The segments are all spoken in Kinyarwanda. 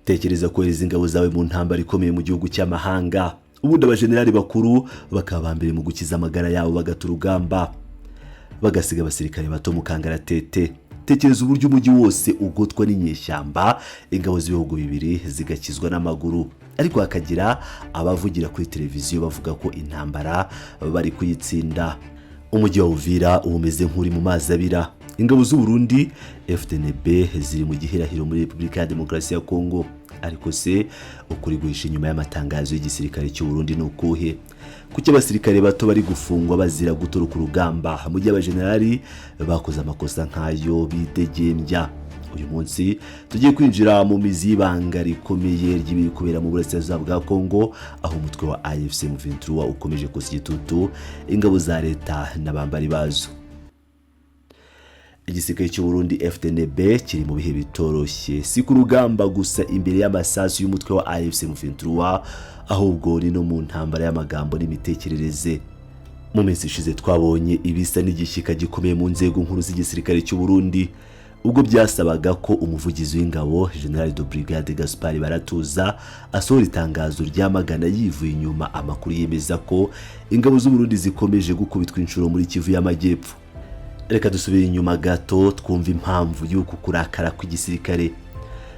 tekereza kohereza ingabo zawe mu ntambara ikomeye mu gihugu cy'amahanga, ubundi abajenerali bakuru bakaba mbere mu gukiza amagara yabo bagata urugamba bagasiga abasirikare bato mu kangaratete. Tekereza uburyo umujyi wose ugotwa n'inyeshyamba, ingabo z'ibihugu bibiri zigakizwa n'amaguru, ariko hakagira abavugira kuri televiziyo bavuga ko intambara bari kuyitsinda. Umujyi wa UVIRA umeze nk'uri mu mazi abira. Ingabo z'u Burundi FDNB ziri mu gihirahiro muri Repubulika ya Demokarasi ya Kongo, ariko se ukuri guhisha inyuma y'amatangazo y'igisirikare cy'u Burundi nukuhe? Kuki abasirikare bato bari gufungwa bazira gutoroka urugamba mu gihe abajenerali bakoze amakosa nk'ayo bidegembya? Uyu munsi tugiye kwinjira mu mizi y'ibanga rikomeye ry'ibiri kubera mu burasirazuba bwa Kongo, aho umutwe wa AFC M23 ukomeje kosa igitutu ingabo za leta n'abambari bazo. Igisirikare cy'u Burundi FDNB kiri mu bihe bitoroshye, si ku rugamba gusa imbere y'amasasu y'umutwe wa AFC M23, ahubwo ni no mu ntambara y'amagambo n'imitekerereze. Mu minsi ishize twabonye ibisa n'igishyika gikomeye mu nzego nkuru z'igisirikare cy'u Burundi, ubwo byasabaga ko umuvugizi w'ingabo General de Brigade Gaspard Baratuza asohora itangazo ryamagana yivuye inyuma amakuru yemeza ko ingabo z'u Burundi zikomeje gukubitwa inshuro muri Kivu y'Amajyepfo. Reka dusubire inyuma gato twumva impamvu y'uko kurakara kw'igisirikare.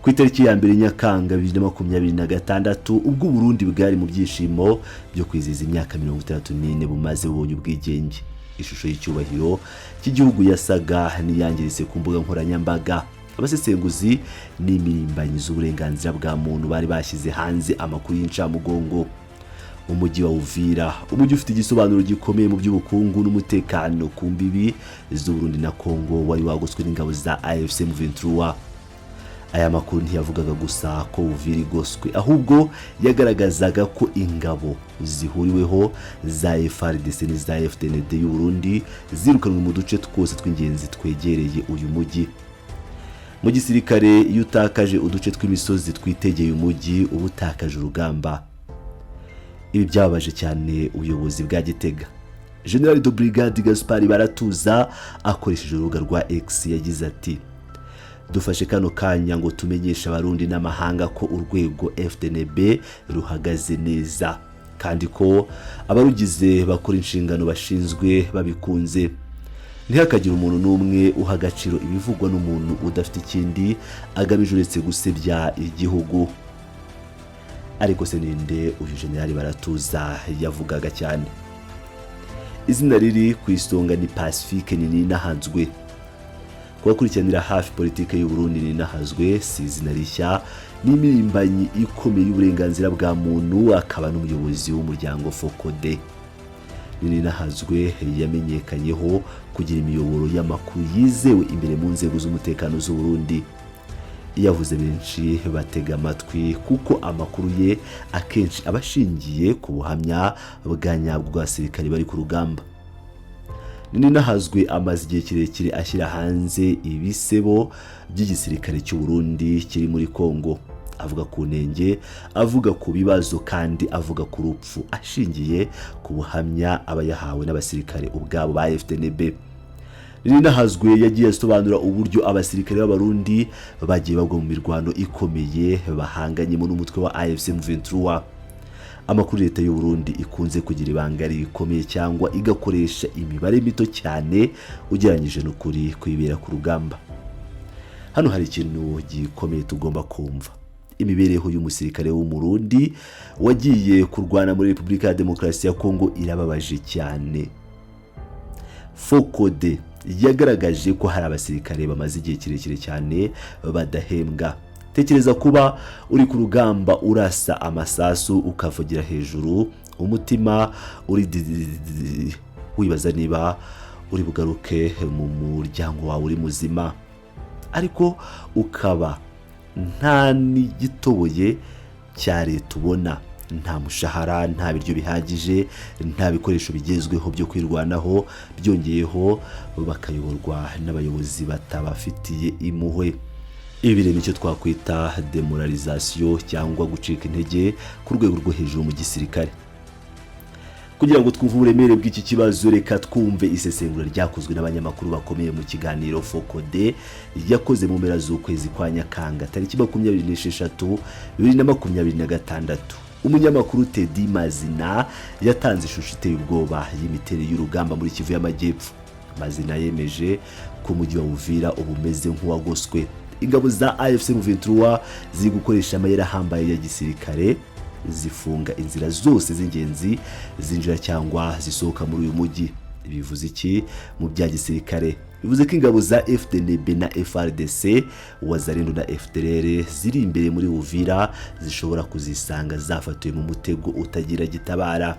Ku itariki ya 2 Nyakanga 2026, ubwo Burundi bwari mu byishimo byo kwizihiza imyaka 34 bumaze bubonye ubwigenge, ishusho y'icyubahiro cy'igihugu yasaga niyangiritse ku mbuga nkoranyambaga. Abasesenguzi n'imirimbanyi z'uburenganzira bwa muntu bari bashyize hanze amakuru y'incamugongo. Umujyi wa UVIRA, umujyi ufite igisobanuro gikomeye mu by'ubukungu n'umutekano ku mbibi z'u Burundi na Kongo, wari wagoswe n'ingabo za AFC M23. Aya makuru ntiyavugaga gusa ko UVIRA igoswe, ahubwo yagaragazaga ko ingabo zihuriweho za FARDC n'iza FDND y'u Burundi zirukanwe mu duce twose tw'ingenzi twegereye uyu mujyi. Mu gisirikare iyo utakaje uduce tw'imisozi twitegeye umujyi uba utakaje urugamba. Ibi byababaje cyane ubuyobozi bwa Gitega. General de Brigade Gaspard Baratuza akoresheje urubuga rwa X yagize ati: dufashe kano kanya ngo tumenyesha abarundi n'amahanga ko urwego FDNB ruhagaze neza, kandi ko abarugize bakora inshingano bashinzwe babikunze. Ntihakagira umuntu n'umwe uha agaciro ibivugwa n'umuntu udafite ikindi agamije uretse gusebya igihugu. Ariko se ninde uyu General Baratuza yavugaga cyane? Izina riri ku isonga ni Pacifique Ninahazwe. Kubakurikiranira hafi politike y'u Burundi Ninahazwe si izina rishya, n'imirimbanyi ikomeye y'uburenganzira bwa muntu, akaba n'umuyobozi w'umuryango Fokode. Ninahazwe yamenyekanyeho kugira imiyoboro y'amakuru yizewe imbere mu nzego z'umutekano z'u Burundi. Yavuze benshi batega amatwi kuko amakuru ye akenshi abashingiye ku buhamya bwa nyabwo bw'abasirikare bari ku rugamba. Ninahazwe amaze igihe kirekire ashyira hanze ibisebo by'igisirikare cy'u Burundi kiri muri Kongo, avuga ku ntenge, avuga ku bibazo, kandi avuga ku rupfu ashingiye ku buhamya aba yahawe n'abasirikare ubwabo ba FDNB. Ninahazwe yagiye asobanura uburyo abasirikare b'abarundi bagiye bagwa mu mirwano ikomeye bahanganyemo n'umutwe wa AFC M23. Amakuru leta y'u Burundi ikunze kugira ibanga rikomeye cyangwa igakoresha imibare mito cyane ugereranyije n'ukuri kwibera ku rugamba. Hano hari ikintu gikomeye tugomba kumva. Imibereho y'umusirikare w'umurundi wagiye kurwana muri Repubulika ya Demokarasi ya Kongo irababaje cyane. Fokode yagaragaje ko hari abasirikare bamaze igihe kirekire cyane badahembwa. Tekereza kuba uri ku rugamba urasa amasasu ukavugira hejuru, umutima uri wibaza niba uri bugaruke mu muryango wawe uri muzima, ariko ukaba nta n'igitoboye cya leta ubona, nta mushahara, nta biryo bihagije, nta bikoresho bigezweho byo kwirwanaho, byongeyeho bakayoborwa n'abayobozi batabafitiye impuhwe. Ibi rero nicyo twakwita demoralisation cyangwa gucika intege ku rwego rwo hejuru mu gisirikare. kugira ngo twumve uburemere bw'iki kibazo reka twumve isesengura ryakozwe n'abanyamakuru bakomeye mu kiganiro Fokode yakoze mu mpera z'ukwezi kwa Nyakanga tariki 26 2026. Umunyamakuru Teddy Mazina yatanze ishusho iteye ubwoba y'imiterere y'urugamba muri Kivu y'Amajyepfo. Mazina yemeje ko umujyi wa UVIRA ubumeze nk'uwagoswe. Ingabo za AFC M23 ziri gukoresha amayeri ahambaye ya gisirikare zifunga inzira zose z'ingenzi zinjira cyangwa zisohoka muri uyu mujyi. Bivuze iki mu bya gisirikare? Bivuze ko ingabo za FDNB na FRDC wazarendo na FDLR ziri imbere muri UVIRA zishobora kuzisanga zafatiwe mu mutego utagira gitabara.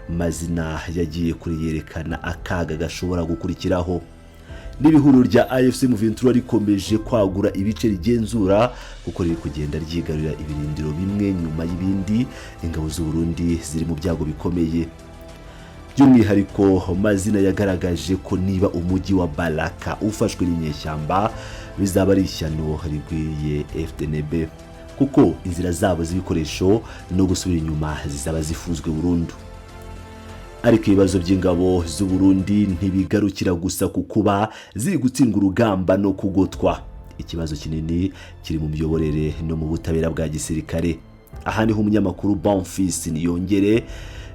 Mazina yagiye kuri yerekana akaga gashobora gukurikiraho. N'ibihuru rya AFC M23 rikomeje kwagura ibice rigenzura kuko riri kugenda ryigarurira ibirindiro bimwe nyuma y'ibindi. Ingabo z'u Burundi ziri mu byago bikomeye. By'umwihariko Mazina yagaragaje ko niba umujyi wa Baraka ufashwe n'inyeshyamba bizaba ari ishyano rigwiye FDNB kuko inzira zabo z'ibikoresho no gusubira inyuma zizaba zifunzwe burundu. Ariko ibibazo by'ingabo z'u Burundi ntibigarukira gusa kukuba ziri gutsinda urugamba no kugotwa. Ikibazo kinini kiri mu miyoborere no mu butabera bwa gisirikare. Aha niho umunyamakuru Bonfils Niyongere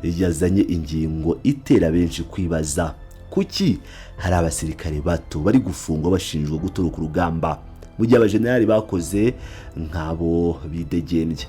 yazanye ingingo itera benshi kwibaza kuki hari abasirikare bato bari gufungwa bashinjwa gutoroka urugamba mu gihe abajenerali bakoze nk'abo bidegembye.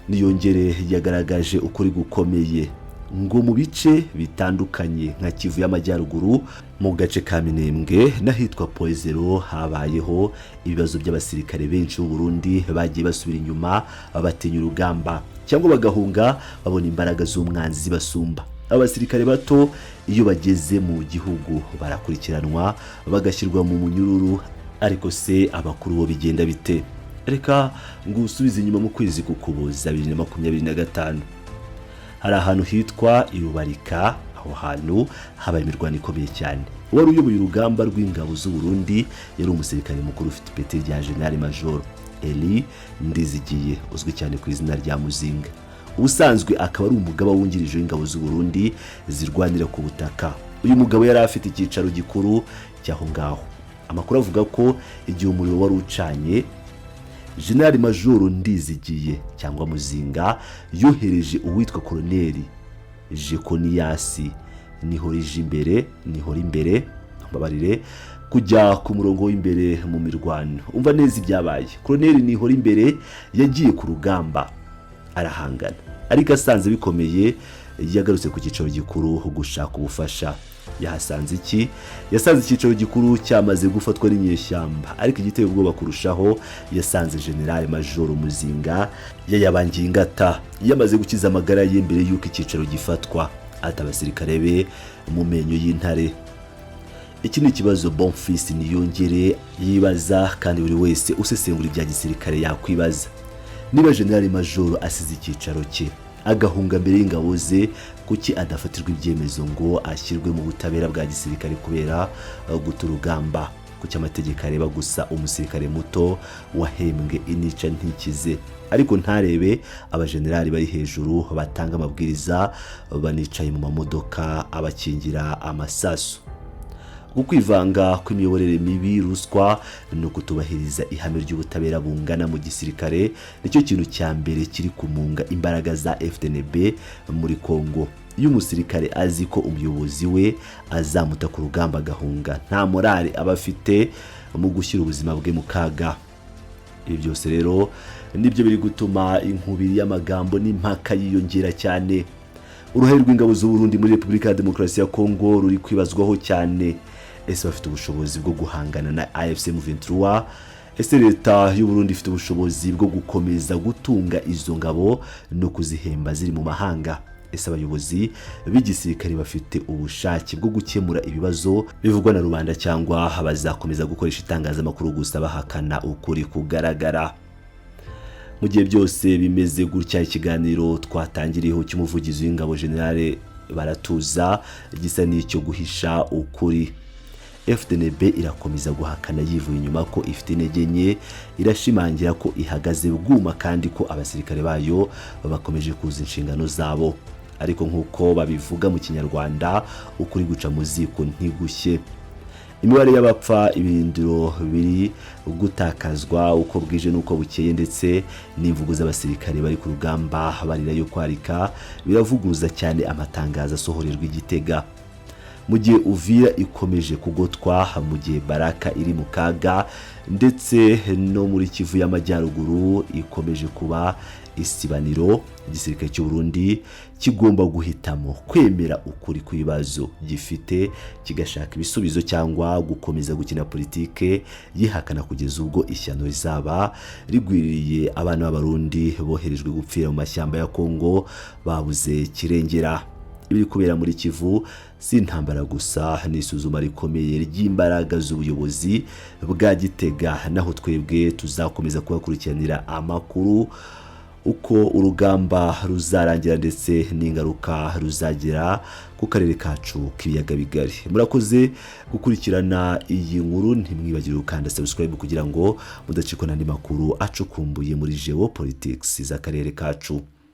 Niyongere yagaragaje ukuri gukomeye ngo mu bice bitandukanye nka Kivu y'Amajyaruguru mu gace ka Minembwe n'ahitwa Poezero habayeho ibibazo by'abasirikare benshi b'u Burundi bagiye basubira inyuma babatinya urugamba cyangwa bagahunga babona imbaraga z'umwanzi zibasumba. Abasirikare bato iyo bageze mu gihugu barakurikiranwa bagashyirwa mu munyururu. Ariko se abakuru bo bigenda bite? Reka ngusubize inyuma mu kwezi k'Ukuboza 2025. Hari ahantu hitwa Irubarika. Aho hantu habaye imirwano ikomeye cyane. Wari uyoboye urugamba rw'ingabo z'u Burundi yari umusirikare mukuru ufite ipeti rya General Major Eli Ndizigiye uzwi cyane ku izina rya Muzinga. Ubusanzwe akaba ari umugaba wungirije w'ingabo z'u Burundi zirwanira ku butaka. Uyu mugabo yari afite icyicaro gikuru cyaho ngaho. Amakuru avuga ko igihe umuriro wari ucanye General Major Ndizigiye cyangwa Muzinga yohereje uwitwa Koloneli Jekoniyasi Nihorimbere mbabarire kujya ku murongo w'imbere mu mirwano. Umva neza ibyabaye. Koloneli Nihorimbere yagiye ku rugamba arahangana, ariko asanze bikomeye yagarutse ku cyicaro gikuru gushaka ubufasha. Yahasanze iki? Yasanze icyicaro gikuru cyamaze gufatwa n'inyeshyamba, ariko igiteye ubwoba kurushaho yasanze General Major Muzinga yayabangiye ingata yamaze gukiza amagara ye mbere y'uko icyicaro gifatwa. Ati abasirikare be mu menyo y'intare. Iki ni ikibazo Bonfils Niyongere yibaza kandi buri wese usesengura ibya gisirikare yakwibaza. Niba General Major asize icyicaro cye agahunga mbere y'ingabo ze, kuki adafatirwa ibyemezo ngo ashyirwe mu butabera bwa gisirikare kubera guta urugamba? Kuki amategeko areba gusa umusirikare muto wahembwe inica ntikize, ariko ntarebe abajenerali bari hejuru batanga amabwiriza banicaye mu mamodoka abakingira amasasu? Ukwivanga kw'imiyoborere mibi, ruswa no kutubahiriza ihame ry'ubutabera bungana mu gisirikare nicyo kintu cya mbere kiri kumunga imbaraga za FDNB muri Kongo. Iyo umusirikare azi ko umuyobozi we azamuta ku rugamba agahunga, nta morale aba afite mu gushyira ubuzima bwe mu kaga. Ibi byose rero nibyo biri gutuma inkubiri y'amagambo n'impaka yiyongera cyane. Uruhare rw'ingabo z'u Burundi muri Repubulika ya Demokarasi ya Kongo ruri kwibazwaho cyane. Ese bafite ubushobozi bwo guhangana na AFC M23? Ese leta y'u Burundi ifite ubushobozi bwo gukomeza gutunga izo ngabo no kuzihemba ziri mu mahanga? Ese abayobozi b'igisirikare bafite ubushake bwo gukemura ibibazo bivugwa na rubanda cyangwa bazakomeza gukoresha itangazamakuru gusa bahakana ukuri kugaragara? Mu gihe byose bimeze gutya, ikiganiro twatangiriyeho cy'umuvugizi w'ingabo General Baratuza gisa n'icyo guhisha ukuri. FDNB irakomeza guhakana yivuye inyuma ko ifite intege nke, irashimangira ko ihagaze bwuma kandi ko abasirikare bayo bakomeje kuza inshingano zabo. Ariko nk'uko babivuga mu Kinyarwanda, ukuri guca mu ziko ntigushye. Imibare y'abapfa, ibirindiro biri gutakazwa uko bwije n'uko bukeye, ndetse n'imvugo z'abasirikare bari ku rugamba barira yo kwarika biravuguza cyane amatangazo asohorerwa Igitega. Mu gihe Uvira ikomeje kugotwa, mu gihe Baraka iri mu kaga, ndetse no muri Kivu y'Amajyaruguru ikomeje kuba isibaniro, igisirikare cy'u Burundi kigomba guhitamo kwemera ukuri kw'ibibazo gifite, kigashaka ibisubizo cyangwa gukomeza gukina politike yihakana kugeza ubwo ishyano rizaba rigwiririye abana b'Abarundi boherejwe gupfira mu mashyamba ya Kongo babuze kirengera. Ibiri kubera muri Kivu si intambara gusa, n'isuzuma rikomeye ry'imbaraga z'ubuyobozi bwa Gitega, naho twebwe tuzakomeza kubakurikiranira amakuru uko urugamba ruzarangira ndetse n'ingaruka ruzagira ku karere kacu k'ibiyaga bigari. Murakoze gukurikirana iyi nkuru, ntimwibagire gukanda subscribe kugira ngo mudacikwa n'andi makuru acukumbuye muri Geopolitics z'akarere kacu.